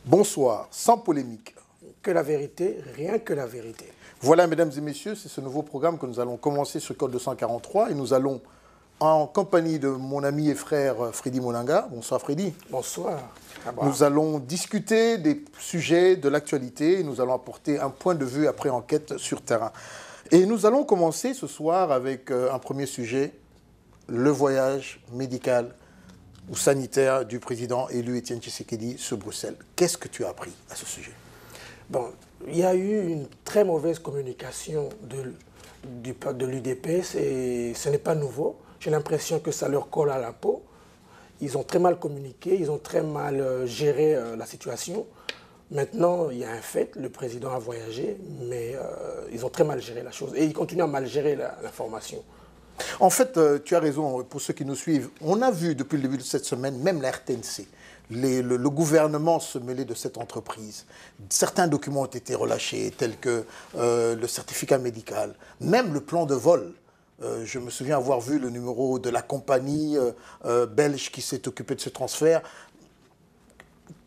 Bonsoir, sans polémique. Que la vérité, rien que la vérité. Voilà, mesdames et messieurs, c'est ce nouveau programme que nous allons commencer sur Code 243 et nous allons, en compagnie de mon ami et frère Freddy Monanga. Bonsoir Freddy. Bonsoir. Nous allons discuter des sujets de l'actualité et nous allons apporter un point de vue après enquête sur terrain. Et nous allons commencer ce soir avec un premier sujet, le voyage médical ou sanitaire du président élu Étienne Tshisekedi sur Bruxelles. Qu'est-ce que tu as appris à ce sujet? Bon, il y a eu une très mauvaise communication de l'UDPS et ce n'est pas nouveau. J'ai l'impression que ça leur colle à la peau. Ils ont très mal communiqué, ils ont très mal géré la situation. Maintenant, il y a un fait, le président a voyagé, mais ils ont très mal géré la chose. Et ils continuent à mal gérer l'information. En fait, tu as raison, pour ceux qui nous suivent. On a vu depuis le début de cette semaine, même la RTNC, le gouvernement se mêler de cette entreprise. Certains documents ont été relâchés, tels que le certificat médical, même le plan de vol. Je me souviens avoir vu le numéro de la compagnie belge qui s'est occupée de ce transfert.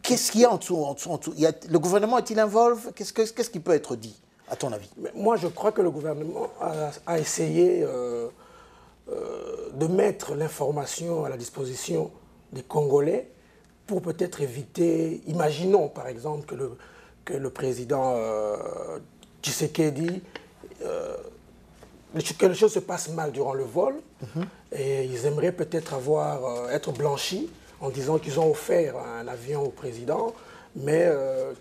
Qu'est-ce qu'il y a en dessous, le gouvernement est-il involve? Qu'est-ce qui peut être dit, à ton avis? Moi, je crois que le gouvernement a essayé de mettre l'information à la disposition des Congolais pour peut-être éviter, imaginons par exemple que le président Tshisekedi, que les choses se passent mal durant le vol, et ils aimeraient peut-être être blanchis en disant qu'ils ont offert un avion au président, mais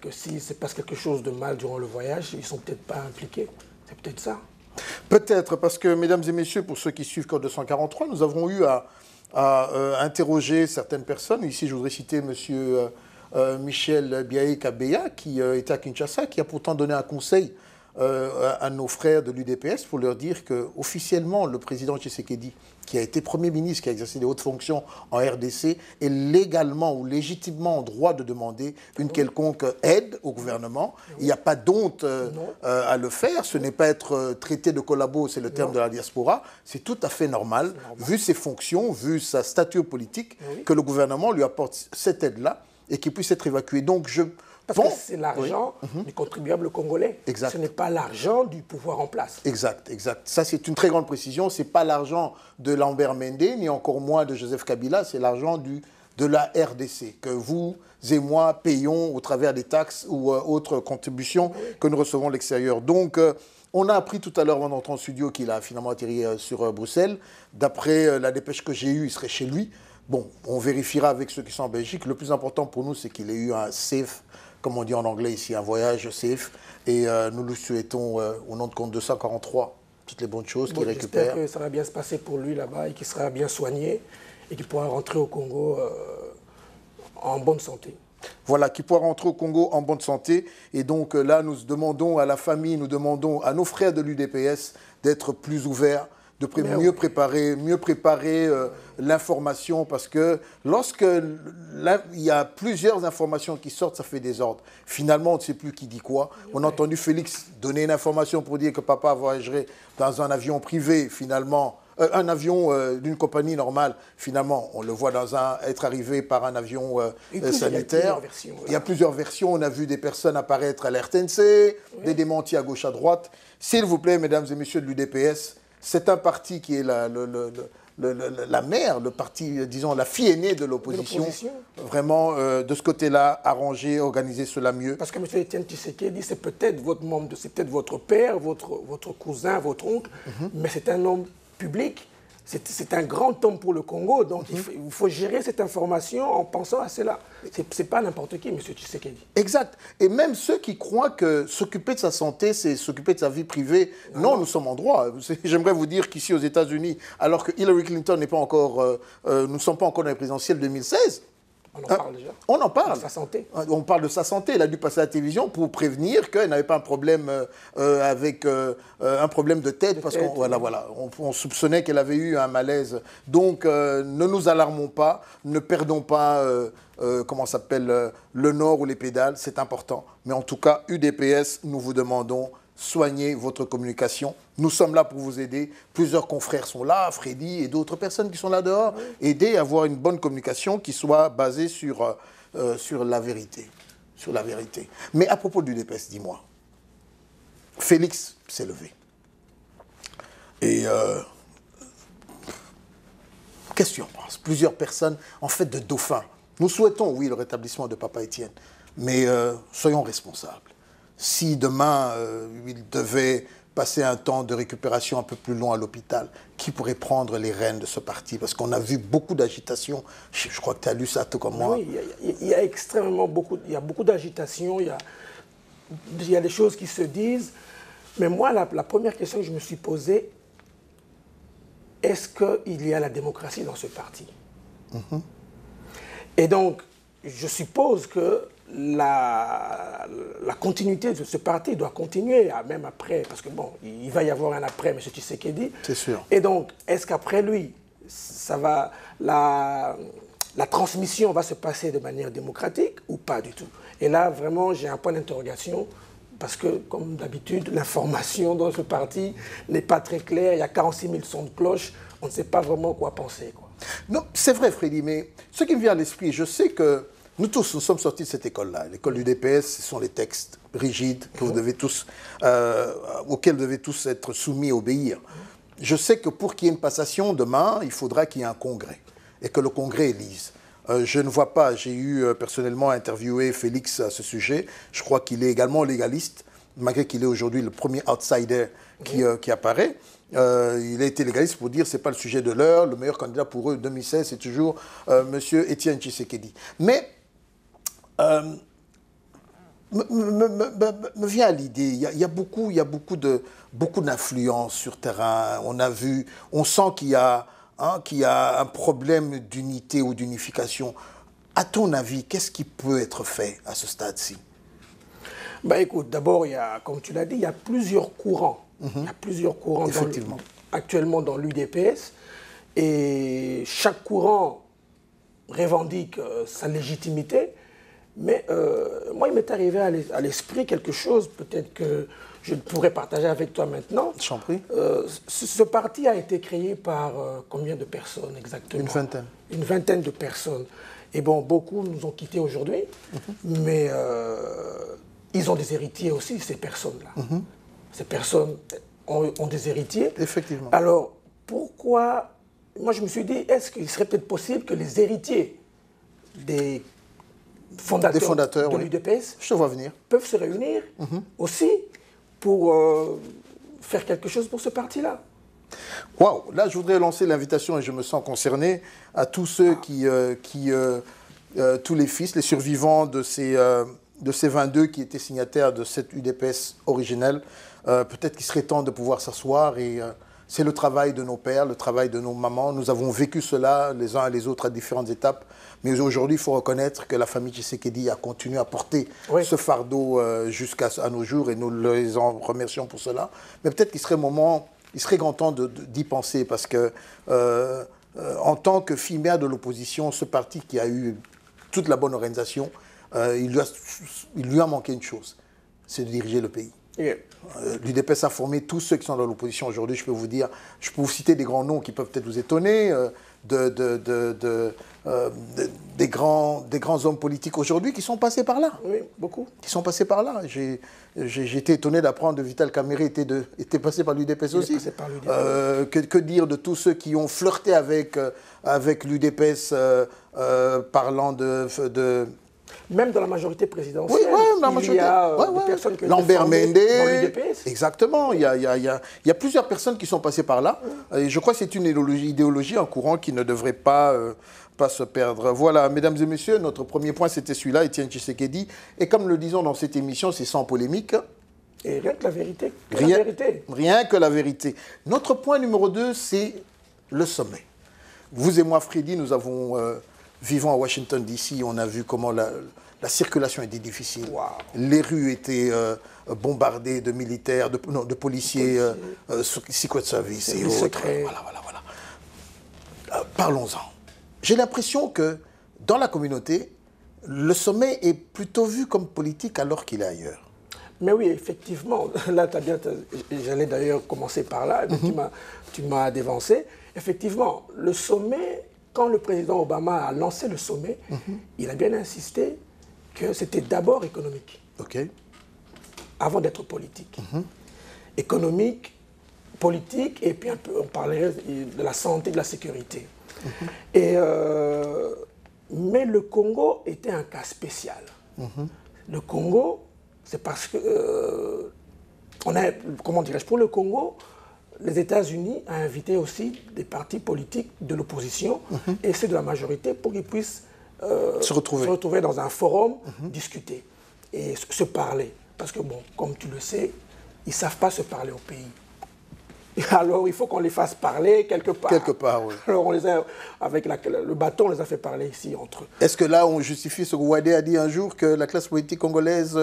que s'il se passe quelque chose de mal durant le voyage, ils ne sont peut-être pas impliqués. C'est peut-être ça. Peut-être, parce que, mesdames et messieurs, pour ceux qui suivent Code 243, nous avons eu à interroger certaines personnes. Ici, je voudrais citer M. Michel Biaye Kabeya, qui était à Kinshasa, qui a pourtant donné un conseil à nos frères de l'UDPS pour leur dire qu'officiellement, le président Tshisekedi, qui a été Premier ministre, qui a exercé des hautes fonctions en RDC, est légalement ou légitimement en droit de demander une quelconque aide au gouvernement. Il n'y a pas d'honte à le faire. Ce n'est pas être traité de collabo, c'est le terme de la diaspora. C'est tout à fait normal, vu ses fonctions, vu sa stature politique, que le gouvernement lui apporte cette aide-là et qu'il puisse être évacué. Donc Parce que c'est l'argent du contribuable congolais. Exact. Ce n'est pas l'argent du pouvoir en place. Exact, exact. Ça, c'est une très grande précision. Ce n'est pas l'argent de Lambert Mende, ni encore moins de Joseph Kabila. C'est l'argent de la RDC, que vous et moi payons au travers des taxes ou autres contributions que nous recevons de l'extérieur. Donc, on a appris tout à l'heure, en entrant en studio, qu'il a finalement atterri sur Bruxelles. D'après la dépêche que j'ai eue, il serait chez lui. Bon, on vérifiera avec ceux qui sont en Belgique. Le plus important pour nous, c'est qu'il ait eu un safe, comme on dit en anglais ici, un voyage safe. Et nous lui souhaitons, au nom de Compte 243, toutes les bonnes choses qu'il récupère. J'espère que ça va bien se passer pour lui là-bas et qu'il sera bien soigné et qu'il pourra rentrer au Congo en bonne santé. Voilà, qui pourra rentrer au Congo en bonne santé. Et donc là, nous demandons à la famille, nous demandons à nos frères de l'UDPS d'être plus ouverts, de mieux préparer l'information, parce que lorsque il y a plusieurs informations qui sortent, ça fait désordre. Finalement, on ne sait plus qui dit quoi. On a entendu Félix donner une information pour dire que papa voyagerait dans un avion privé, finalement, un avion d'une compagnie normale. Finalement, on le voit être arrivé par un avion sanitaire. Il y a plusieurs versions. On a vu des personnes apparaître à l'RTNC, des démentis à gauche, à droite. S'il vous plaît, mesdames et messieurs de l'UDPS, c'est un parti qui est la mère, le parti, disons, la fille aînée de l'opposition. Vraiment, de ce côté-là, arranger, organiser cela mieux. Parce que M. Étienne Tshisekedi, c'est peut-être votre membre, c'est peut-être votre père, votre cousin, votre oncle, mais c'est un homme public. C'est un grand homme pour le Congo, donc il faut gérer cette information en pensant à cela. Ce n'est pas n'importe qui, M. Tshisekedi. Exact. Et même ceux qui croient que s'occuper de sa santé, c'est s'occuper de sa vie privée, non, nous sommes en droit. J'aimerais vous dire qu'ici aux États-Unis, alors que Hillary Clinton n'est pas encore, nous ne sommes pas encore dans les présidentielles 2016, On en parle déjà. On en parle. De sa santé. On parle de sa santé. Il a dû passer à la télévision pour prévenir qu'elle n'avait pas un problème avec un problème de tête. Parce qu'on on soupçonnait qu'elle avait eu un malaise. Donc, ne nous alarmons pas. Ne perdons pas, le nord ou les pédales. C'est important. Mais en tout cas, UDPS, nous vous demandons, soignez votre communication. Nous sommes là pour vous aider. Plusieurs confrères sont là, Freddy et d'autres personnes qui sont là dehors. Aider à avoir une bonne communication qui soit basée sur la vérité. Sur la vérité. Mais à propos du UDPS, dis-moi, Félix s'est levé. Et qu'est-ce que tu en penses? Plusieurs personnes, en fait, de dauphins. Nous souhaitons, oui, le rétablissement de Papa Étienne, mais soyons responsables. Si demain, il devait passer un temps de récupération un peu plus long à l'hôpital, qui pourrait prendre les rênes de ce parti? Parce qu'on a vu beaucoup d'agitation. Je crois que tu as lu ça tout comme moi. Oui, il y a extrêmement beaucoup, il y a beaucoup d'agitation, il y a des choses qui se disent. Mais moi, la première question que je me suis posée, est-ce qu'il y a la démocratie dans ce parti? Et donc, je suppose que la continuité de ce parti doit continuer, même après, parce que bon, il va y avoir un après, M. Tshisekedi. C'est sûr. Et donc, est-ce qu'après lui, la transmission va se passer de manière démocratique ou pas du tout? Et là, vraiment, j'ai un point d'interrogation, parce que, comme d'habitude, l'information dans ce parti n'est pas très claire. Il y a 46 000 sons de cloche, on ne sait pas vraiment quoi penser, quoi. Non, c'est vrai, Freddy, mais ce qui me vient à l'esprit, je sais que nous tous, nous sommes sortis de cette école-là. L'école du DPS, ce sont les textes rigides que vous devez tous, auxquels vous devez tous être soumis et obéir. Je sais que pour qu'il y ait une passation demain, il faudra qu'il y ait un congrès et que le congrès élise. Je ne vois pas, j'ai eu personnellement interviewé Félix à ce sujet. Je crois qu'il est également légaliste, malgré qu'il est aujourd'hui le premier outsider qui apparaît. Il a été légaliste pour dire que ce n'est pas le sujet de l'heure. Le meilleur candidat pour eux, 2016, c'est toujours M. Étienne Tshisekedi. Mais me vient à l'idée, il y a beaucoup d'influence sur terrain. On sent qu'il y a un problème d'unité ou d'unification. À ton avis, qu'est-ce qui peut être fait à ce stade-ci? Bah écoute, d'abord, comme tu l'as dit, il y a plusieurs courants. Il y a plusieurs courants actuellement dans l'UDPS. Et chaque courant revendique sa légitimité. Mais moi, il m'est arrivé à l'esprit quelque chose, peut-être que je pourrais partager avec toi maintenant. Je t'en prie. Ce parti a été créé par combien de personnes exactement? Une vingtaine. Une vingtaine de personnes. Et bon, beaucoup nous ont quittés aujourd'hui, mais ils ont des héritiers aussi, ces personnes-là. Ces personnes ont des héritiers. Effectivement. Alors, pourquoi... Moi, je me suis dit, est-ce qu'il serait peut-être possible que les héritiers des fondateurs de l'UDPS je te vois venir, peuvent se réunir aussi pour faire quelque chose pour ce parti-là? Waouh! Là, je voudrais lancer l'invitation, et je me sens concerné, à tous ceux tous les fils, les survivants de ces 22 qui étaient signataires de cette UDPS originelle. Peut-être qu'il serait temps de pouvoir s'asseoir et... c'est le travail de nos pères, le travail de nos mamans. Nous avons vécu cela les uns et les autres à différentes étapes. Mais aujourd'hui, il faut reconnaître que la famille Tshisekedi a continué à porter ce fardeau jusqu'à nos jours et nous les en remercions pour cela. Mais peut-être qu'il serait grand temps d'y penser parce que en tant que fille mère de l'opposition, ce parti qui a eu toute la bonne organisation, il lui a manqué une chose, c'est de diriger le pays. L'UDPS a formé tous ceux qui sont dans l'opposition aujourd'hui. Je peux vous citer des grands noms qui peuvent peut-être vous étonner, des grands hommes politiques aujourd'hui qui sont passés par là. Oui, beaucoup. Qui sont passés par là. J'ai été étonné d'apprendre que Vital Kamerhe était passé par l'UDPS aussi. Que dire de tous ceux qui ont flirté avec l'UDPS parlant de même dans la majorité présidentielle, il y a des personnes qui Lambert Mende, dans l'UDPS. Exactement, il y a plusieurs personnes qui sont passées par là. Et je crois que c'est une idéologie, un courant qui ne devrait pas se perdre. Voilà, mesdames et messieurs, notre premier point, c'était celui-là, Étienne Tshisekedi. Et comme le disons dans cette émission, c'est sans polémique. Et rien que la vérité. Rien que la vérité. Notre point numéro 2, c'est le sommet. Vous et moi, Freddy, nous avons vivant à Washington, D.C., on a vu comment la circulation était difficile. Wow. Les rues étaient bombardées de militaires, de policiers, Secret Service et autres. Voilà. Parlons-en. J'ai l'impression que dans la communauté, le sommet est plutôt vu comme politique alors qu'il est ailleurs. Mais oui, effectivement, là, j'allais d'ailleurs commencer par là, mais tu m'as dévancé. Effectivement, le sommet, quand le président Obama a lancé le sommet, il a bien insisté que c'était d'abord économique, avant d'être politique. Économique, politique, et puis un peu, on parlerait de la santé, de la sécurité. Mais le Congo était un cas spécial. Le Congo, c'est parce que, comment dirais-je, pour le Congo, les États-Unis ont invité aussi des partis politiques de l'opposition et ceux de la majorité pour qu'ils puissent se retrouver dans un forum, discuter et se parler. Parce que, bon, comme tu le sais, ils ne savent pas se parler au pays. Alors, il faut qu'on les fasse parler quelque part. Quelque part, oui. Alors, avec le bâton, on les a fait parler ici entre eux. Est-ce que là, on justifie ce que Ouadé a dit un jour, que la classe politique congolaise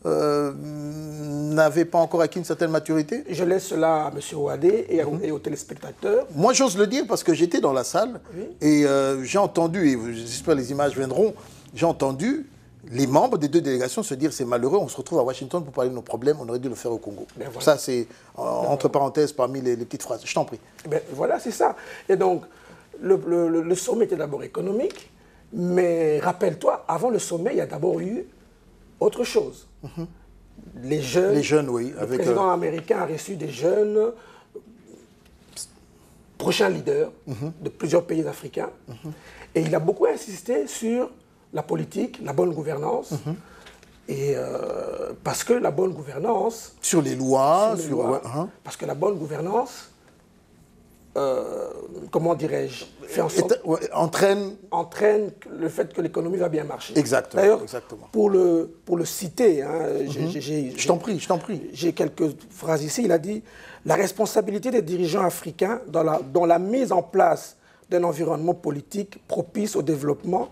n'avait pas encore acquis une certaine maturité? Je laisse cela à M. Ouadé et aux téléspectateurs. Moi, j'ose le dire parce que j'étais dans la salle et j'ai entendu, et j'espère que les images viendront, j'ai entendu les membres des deux délégations se dire c'est malheureux, on se retrouve à Washington pour parler de nos problèmes, on aurait dû le faire au Congo. Voilà. Ça, c'est entre parenthèses parmi les petites phrases. Je t'en prie. Voilà, c'est ça. Et donc, le sommet était d'abord économique, mais rappelle-toi, avant le sommet, il y a d'abord eu autre chose. Les jeunes, oui. Le président américain a reçu des jeunes prochains leaders de plusieurs pays africains. Et il a beaucoup insisté sur la politique, la bonne gouvernance, et parce que la bonne gouvernance... Sur les lois, parce que la bonne gouvernance, comment dirais-je, fait en sorte... entraîne le fait que l'économie va bien marcher. Exactement. D'ailleurs, pour le citer, je t'en prie. J'ai quelques phrases ici, il a dit « La responsabilité des dirigeants africains dans la mise en place d'un environnement politique propice au développement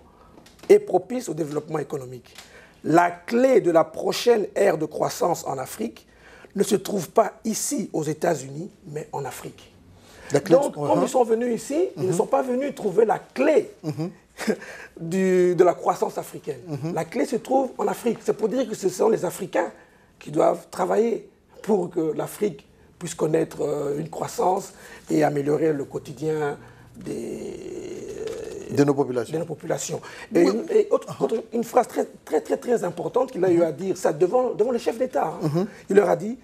économique. La clé de la prochaine ère de croissance en Afrique ne se trouve pas ici aux États-Unis, mais en Afrique. » Donc, comme ils sont venus ici, ils ne sont pas venus trouver la clé de la croissance africaine. La clé se trouve en Afrique. C'est pour dire que ce sont les Africains qui doivent travailler pour que l'Afrique puisse connaître une croissance et améliorer le quotidien de nos populations. Et une phrase très importante qu'il a eu à dire, ça devant les chefs d'État. Il leur a dit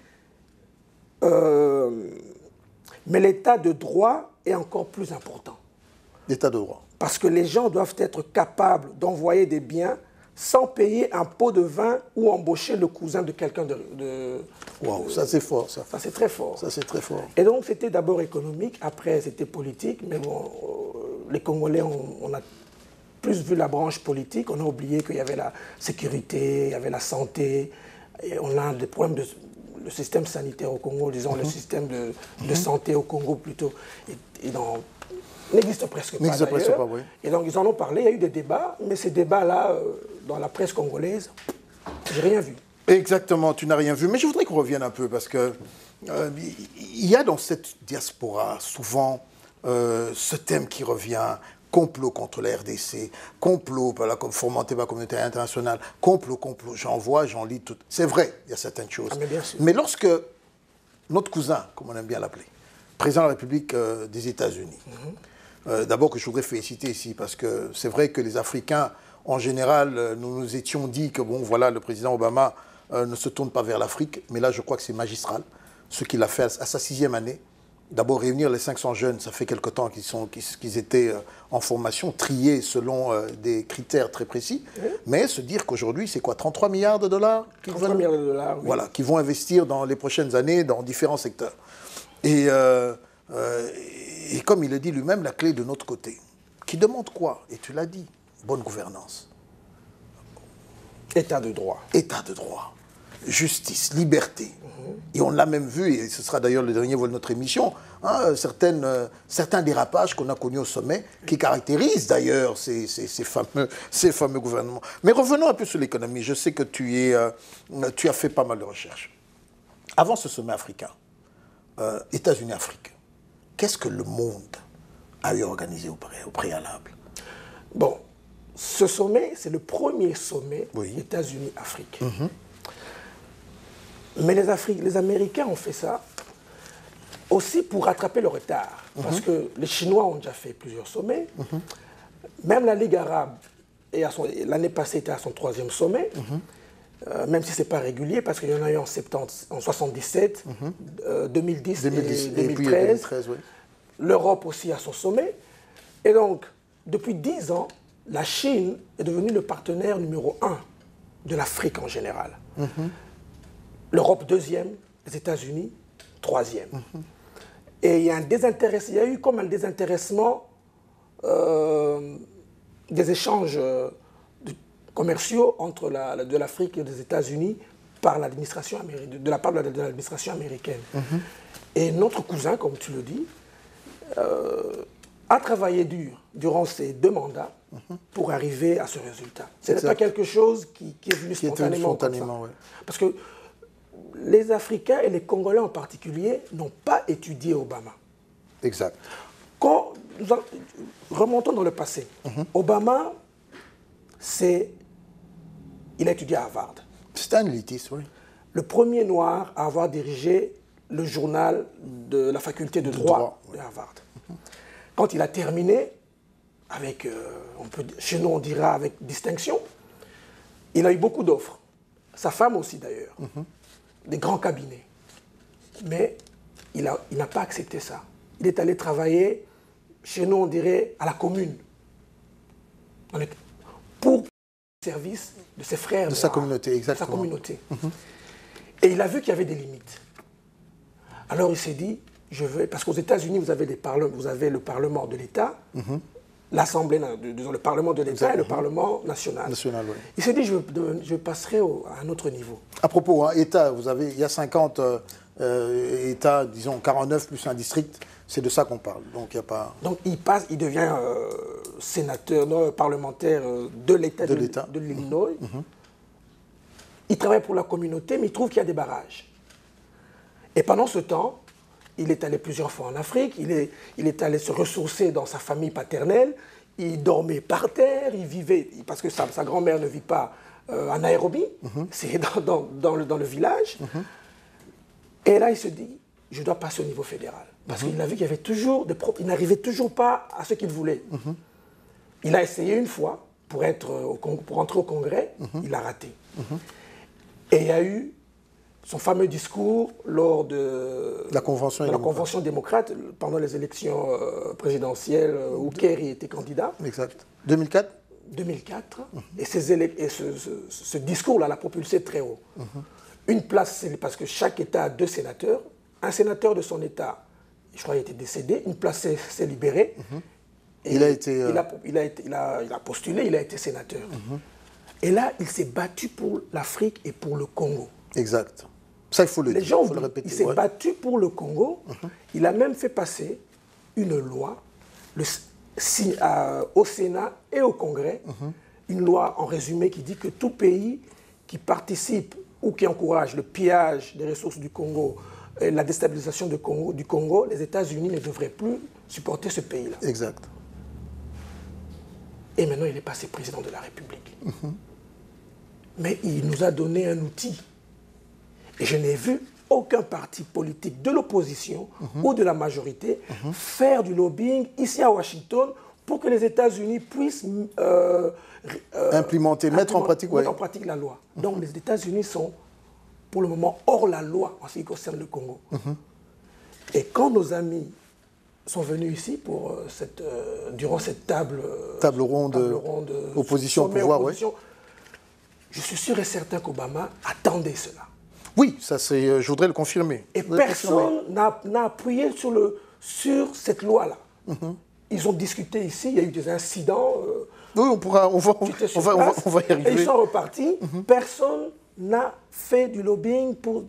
mais l'état de droit est encore plus important. L'état de droit. Parce que les gens doivent être capables d'envoyer des biens sans payer un pot de vin ou embaucher le cousin de quelqu'un Wow, ça c'est fort, ça. Ça c'est très fort. Ça c'est très fort. Et donc c'était d'abord économique, après c'était politique, mais bon, les Congolais, on a plus vu la branche politique, on a oublié qu'il y avait la sécurité, il y avait la santé, et on a des problèmes le système sanitaire au Congo, disons le système de santé au Congo plutôt, n'existe presque pas, oui. Et donc ils en ont parlé, il y a eu des débats, mais ces débats-là, dans la presse congolaise, j'ai rien vu. Exactement, tu n'as rien vu. Mais je voudrais qu'on revienne un peu, parce que il y a dans cette diaspora souvent ce thème qui revient, complot contre la RDC, complot fomenté par la communauté internationale, complot, j'en lis tout. C'est vrai, il y a certaines choses. Mais lorsque notre cousin, comme on aime bien l'appeler, président de la République des États-Unis, d'abord que je voudrais féliciter ici, parce que c'est vrai que les Africains, en général, nous nous étions dit que bon, voilà, le président Obama ne se tourne pas vers l'Afrique, mais là je crois que c'est magistral, ce qu'il a fait à sa 6e année. D'abord réunir les 500 jeunes, ça fait quelque temps qu'ils étaient en formation, triés selon des critères très précis, mais se dire qu'aujourd'hui c'est quoi, 33 milliards de dollars 33 milliards de dollars, oui. Voilà, qui vont investir dans les prochaines années dans différents secteurs. Et comme il le dit lui-même, la clé de notre côté, qui demande quoi? Et tu l'as dit, bonne gouvernance. État de droit. État de droit. justice, liberté. Et on l'a même vu, et ce sera d'ailleurs le dernier volet de notre émission, hein, certains dérapages qu'on a connus au sommet, qui caractérisent d'ailleurs ces fameux gouvernements. Mais revenons un peu sur l'économie. Je sais que tu as fait pas mal de recherches. Avant ce sommet africain, États-Unis-Afrique, qu'est-ce que le monde a eu organisé au préalable? Bon, ce sommet, c'est le premier sommet États-Unis-Afrique. Mais les Américains ont fait ça aussi pour rattraper le retard. Parce que les Chinois ont déjà fait plusieurs sommets. Même la Ligue arabe, l'année passée, était à son 3e sommet. Même si ce n'est pas régulier, parce qu'il y en a eu en 77, 2010 et 2013. L'Europe aussi a son sommet. Et donc, depuis 10 ans, la Chine est devenue le partenaire numéro 1 de l'Afrique en général. L'Europe 2e, les États-Unis 3e. Et il y a eu comme un désintéressement des échanges commerciaux entre de l'Afrique et des États-Unis par l'administration américaine, de la part de l'administration américaine. Et notre cousin, comme tu le dis, a travaillé dur durant ces 2 mandats pour arriver à ce résultat. Ce n'est pas quelque chose qui est venu spontanément. Ouais. Parce que les Africains et les Congolais en particulier n'ont pas étudié Obama. Exact. Quand remontons dans le passé, Obama, il a étudié à Harvard. C'est un élitiste, oui. Le premier noir à avoir dirigé le journal de la faculté de droit de Harvard. Quand il a terminé, avec, chez nous on dira avec distinction, il a eu beaucoup d'offres. Sa femme aussi d'ailleurs. Des grands cabinets. Mais il n'a pas accepté ça. Il est allé travailler, chez nous on dirait, à la commune. Pour le service de ses frères. De sa communauté, exactement. De sa communauté. Et il a vu qu'il y avait des limites. Alors il s'est dit, parce qu'aux États-Unis, vous avez le Parlement de l'État, l'Assemblée, disons le Parlement de l'État et le Parlement national. Oui. Il s'est dit, je passerai à un autre niveau. À propos, hein, État, il y a 50 États, disons 49 plus un district, c'est de ça qu'on parle. Donc, Donc il devient sénateur, parlementaire de l'État de l'Illinois. Il travaille pour la communauté, mais il trouve qu'il y a des barrages. Et pendant ce temps, il est allé plusieurs fois en Afrique, il est allé se ressourcer dans sa famille paternelle, il dormait par terre, il vivait, parce que sa grand-mère ne vit pas en Nairobi, c'est dans le village. Et là, il se dit, je dois passer au niveau fédéral. Parce qu'il a vu qu'il y avait toujours des problèmes, il n'arrivait toujours pas à ce qu'il voulait. Il a essayé une fois pour entrer au Congrès, il a raté. Et il y a eu son fameux discours lors de la Convention démocrate pendant les élections présidentielles où Kerry était candidat. Exact. 2004 2004. Et ce discours-là l'a propulsé très haut. Une place, c'est parce que chaque État a 2 sénateurs. Un sénateur de son État, je crois, il était décédé. Une place s'est libérée. Et il a postulé, il a été sénateur. Et là, il s'est battu pour l'Afrique et pour le Congo. Exact. Ça, il faut le dire. Les gens oublient. Il s'est battu pour le Congo. Il a même fait passer une loi au Sénat et au Congrès, une loi en résumé qui dit que tout pays qui participe ou qui encourage le pillage des ressources du Congo et la déstabilisation du Congo, les États-Unis ne devraient plus supporter ce pays-là. Exact. Et maintenant, il est passé président de la République. Mais il nous a donné un outil. Et je n'ai vu aucun parti politique de l'opposition ou de la majorité faire du lobbying ici à Washington pour que les États-Unis puissent mettre en pratique la loi. Donc les États-Unis sont pour le moment hors la loi en ce qui concerne le Congo. Et quand nos amis sont venus ici pour durant cette table ronde opposition pouvoir, je suis sûr et certain qu'Obama attendait cela. Oui, ça je voudrais le confirmer. Et personne n'a appuyé sur cette loi-là. Ils ont discuté ici, il y a eu des incidents. Oui, on va y arriver. Et ils sont repartis. Personne n'a fait du lobbying pour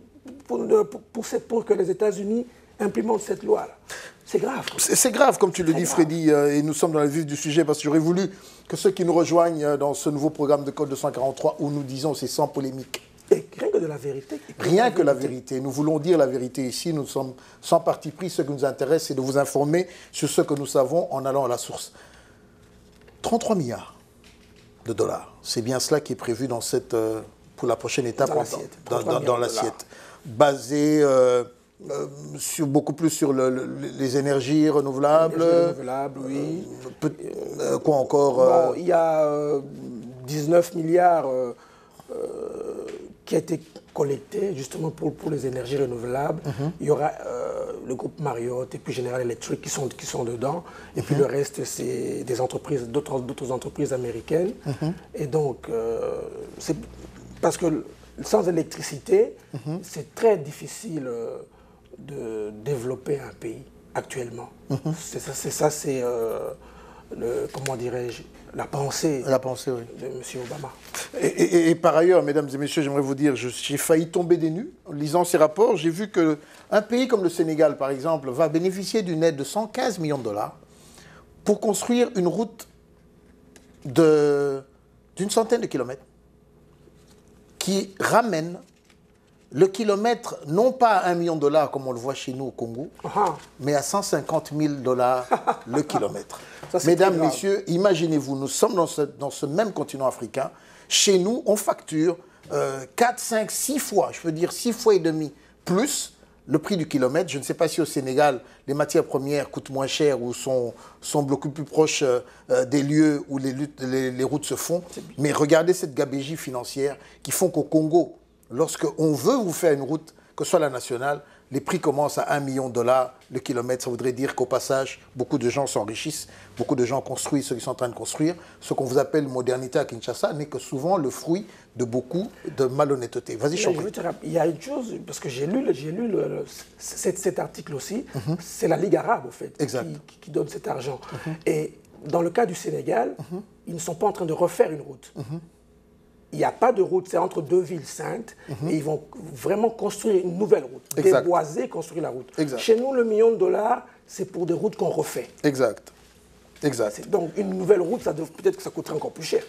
que les États-Unis implémentent cette loi-là. C'est grave. C'est grave, comme tu le dis, Freddy, et nous sommes dans le vif du sujet, parce que j'aurais voulu que ceux qui nous rejoignent dans ce nouveau programme de Code 243, où nous disons c'est sans polémique. Et rien que de la vérité. Rien que la vérité. Nous voulons dire la vérité ici. Nous sommes sans parti pris. Ce qui nous intéresse, c'est de vous informer sur ce que nous savons en allant à la source. 33 milliards de dollars. C'est bien cela qui est prévu dans cette, pour la prochaine étape dans l'assiette. Basé beaucoup plus sur les énergies renouvelables. Oui. Quoi encore Il y a 19 milliards qui a été collecté justement pour les énergies renouvelables. Il y aura le groupe Marriott et puis General Electric qui sont dedans. Et puis le reste, c'est des entreprises, d'autres entreprises américaines. Et donc, c'est parce que sans électricité, c'est très difficile de développer un pays actuellement. C'est comment dirais-je, la pensée oui. de M. Obama. Et par ailleurs, mesdames et messieurs, j'aimerais vous dire, j'ai failli tomber des nues en lisant ces rapports. J'ai vu qu'un pays comme le Sénégal, par exemple, va bénéficier d'une aide de 115 millions de dollars pour construire une route d'une centaine de kilomètres qui ramène le kilomètre, non pas à 1 million de dollars comme on le voit chez nous au Congo, mais à 150 000 dollars le kilomètre. Mesdames, messieurs, imaginez-vous, nous sommes dans ce même continent africain. Chez nous, on facture 4, 5, 6 fois, je veux dire 6 fois et demi, plus le prix du kilomètre. Je ne sais pas si au Sénégal, les matières premières coûtent moins cher ou sont beaucoup plus proches des lieux où les routes se font. Mais regardez cette gabegie financière qui font qu'au Congo, lorsqu'on veut vous faire une route, que ce soit la nationale, les prix commencent à 1 million de dollars le kilomètre. Ça voudrait dire qu'au passage, beaucoup de gens s'enrichissent, beaucoup de gens construisent ce qu'ils sont en train de construire. Ce qu'on vous appelle modernité à Kinshasa n'est que souvent le fruit de beaucoup de malhonnêteté. Vas-y, Champé. Il y a une chose, parce que j'ai lu cet article aussi, c'est la Ligue arabe, au fait, qui donne cet argent. Et dans le cas du Sénégal, ils ne sont pas en train de refaire une route. Il n'y a pas de route, c'est entre deux villes saintes, et ils vont vraiment construire une nouvelle route, déboiser, construire la route. Chez nous, le million de dollars, c'est pour des routes qu'on refait. Exact. Donc une nouvelle route, peut-être que ça coûterait encore plus cher.